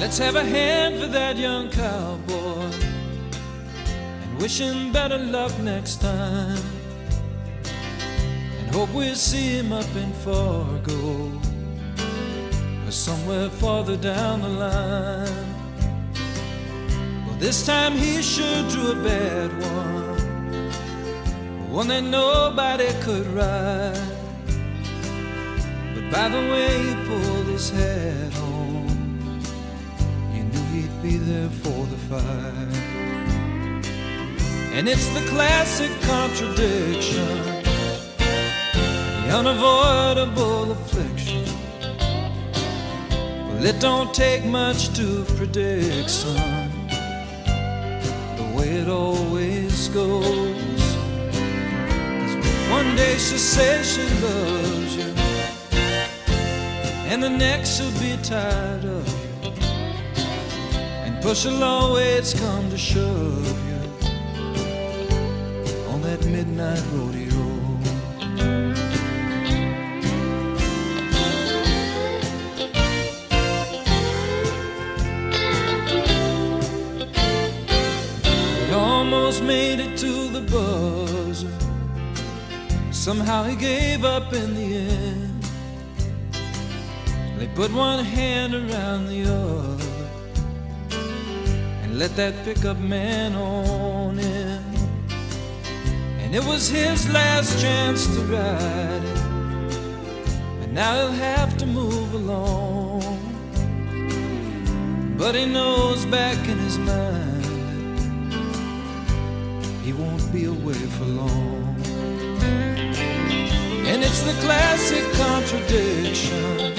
Let's have a hand for that young cowboy and wish him better luck next time, and hope we'll see him up in Fargo or somewhere farther down the line. Well, this time he sure drew a bad one that nobody could ride. But by the way he pulled his hat on, you knew he'd be there for the fight. And it's the classic contradiction, the unavoidable affliction. Well, it don't take much to predict, son, the way it always goes. One day she'll say she loves you, and the next she'll be tired of you, and push will always come to shove you on that midnight rodeo. We almost made it to the buzzer. Somehow he gave up in the end. They put one hand around the other and let that pickup man on in. And it was his last chance to ride it, and now he'll have to move along. But he knows back in his mind that he won't be away for long. And it's the classic contradiction,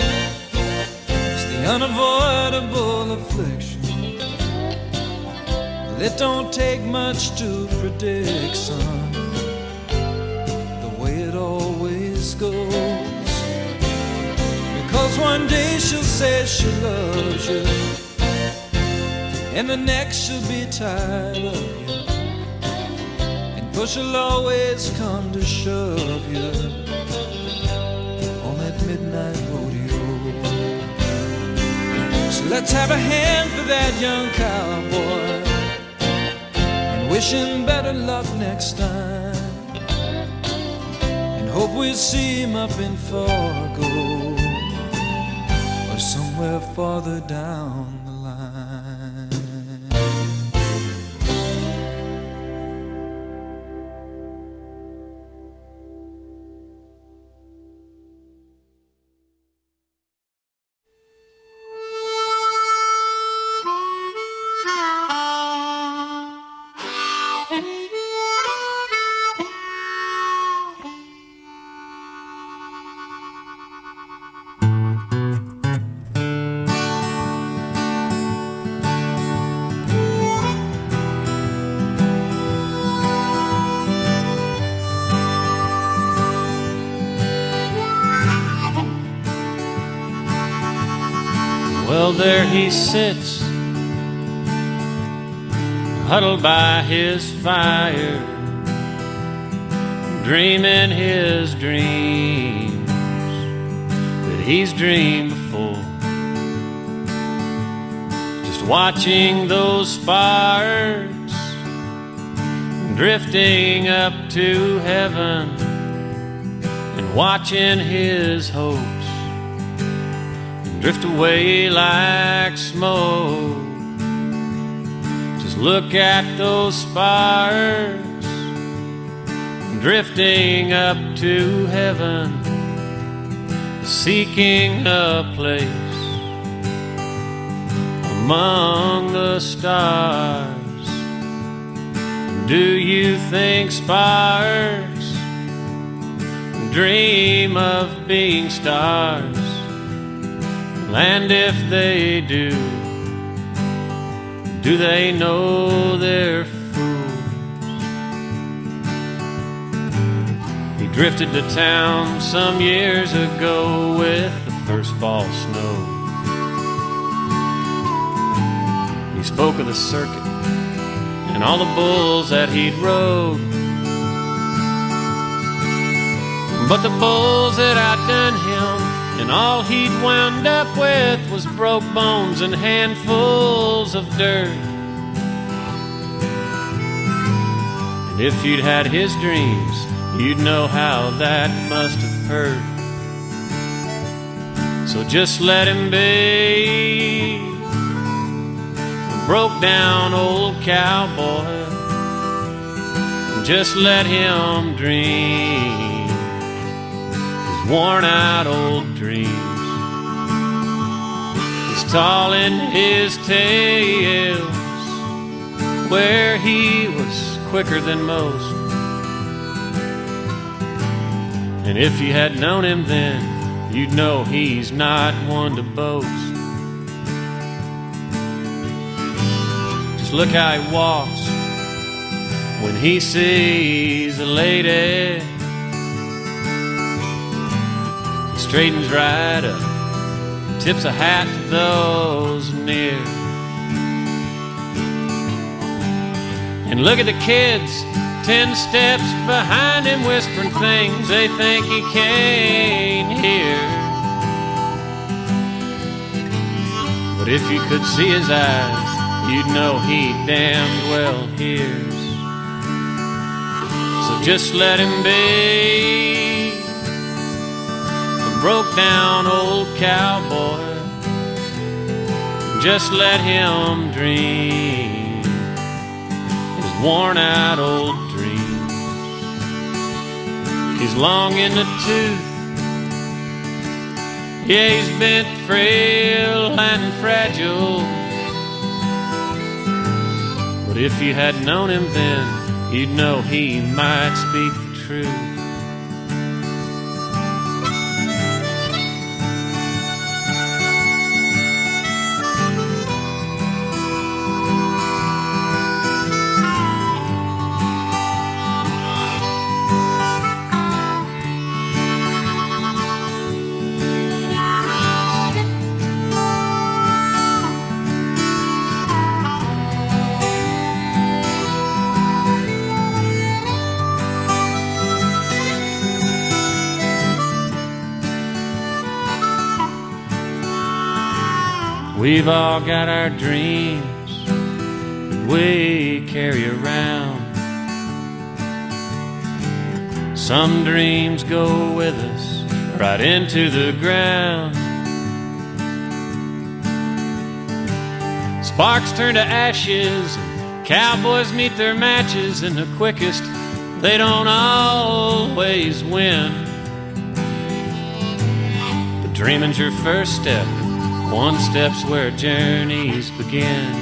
it's the unavoidable affliction. Well, it don't take much to predict, son, the way it always goes. Because one day she'll say she loves you, and the next she'll be tired of you, and push will always come to shove you on that midnight rodeo. So let's have a hand for that young cowboy and wish him better luck next time, and hope we'll see him up in Fargo or somewhere farther down the line. Well, there he sits, huddled by his fire, dreaming his dreams that he's dreamed before. Just watching those sparks drifting up to heaven, and watching his hopes drift away like smoke. Just look at those sparks drifting up to heaven, seeking a place among the stars. Do you think sparks dream of being stars? And if they do they know they're fools? He drifted to town some years ago with the first fall snow. He spoke of the circuit and all the bulls that he'd rode, but the bulls that outdone him and all he'd wound up with was broke bones and handfuls of dirt. And if you'd had his dreams, you'd know how that must have hurt. So just let him be a broke down old cowboy. Just let him dream his worn out old dreams. He's tall in his tales, where he was quicker than most. And if you had known him then, you'd know he's not one to boast. Just look how he walks when he sees a lady. He straightens right up, tips a hat to those near. And look at the kids 10 steps behind him, whispering things they think he can't hear. But if you could see his eyes, you'd know he damned well hears. So just let him be a broke down old cowboy. Just let him dream his worn out old dreams. He's long in the tooth, yeah, he's bent, frail and fragile. But if you had known him then, you'd know he might speak the truth. We've all got our dreams that we carry around. Some dreams go with us right into the ground. Sparks turn to ashes, and cowboys meet their matches, and the quickest, they don't always win. But dreaming's your first step. One step's where journeys begin.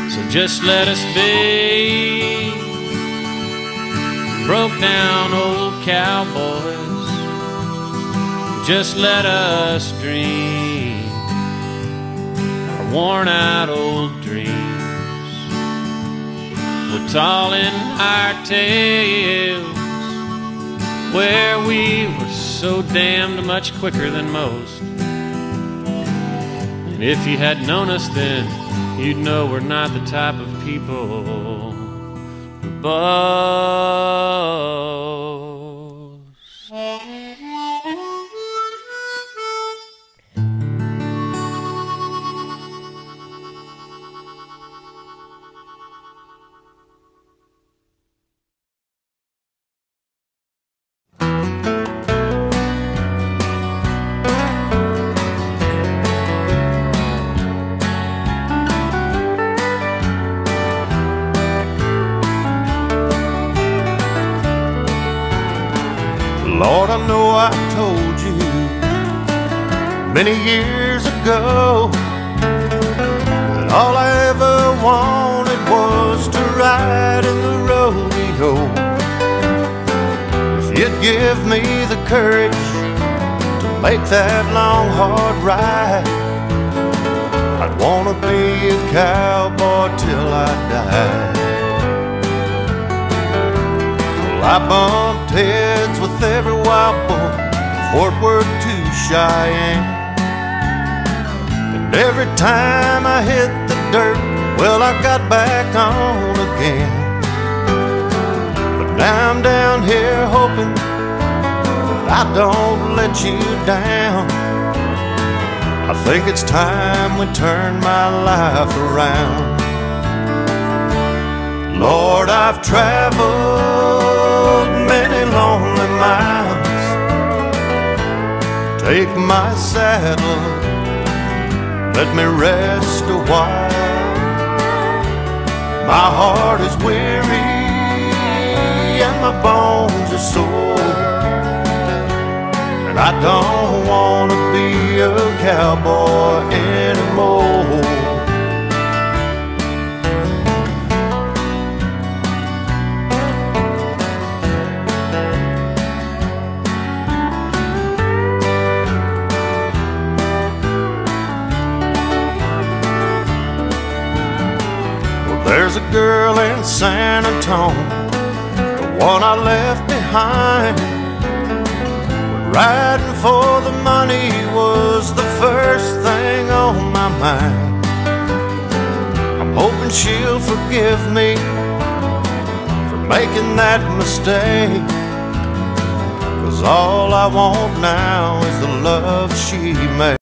So just let us be broke down old cowboys. Just let us dream our worn out old dreams. We're tall in our tales, where we were so damned much quicker than most. And if you had known us then, you'd know we're not the type of people who boast. Lord, I know I told you many years ago that all I ever wanted was to ride in the rodeo. If you'd give me the courage to make that long, hard ride, I'd want to be a cowboy till I die. I bumped heads with every wild boy from Fort Worth to Cheyenne, and every time I hit the dirt, well, I got back on again. But now I'm down here hoping but I don't let you down. I think it's time we turn my life around. Lord, I've traveled many lonely miles. Take my saddle, let me rest a while. My heart is weary and my bones are sore, and I don't want to be a cowboy anymore. There's a girl in San Antonio, the one I left behind, when riding for the money was the first thing on my mind. I'm hoping she'll forgive me for making that mistake, 'cause all I want now is the love she made.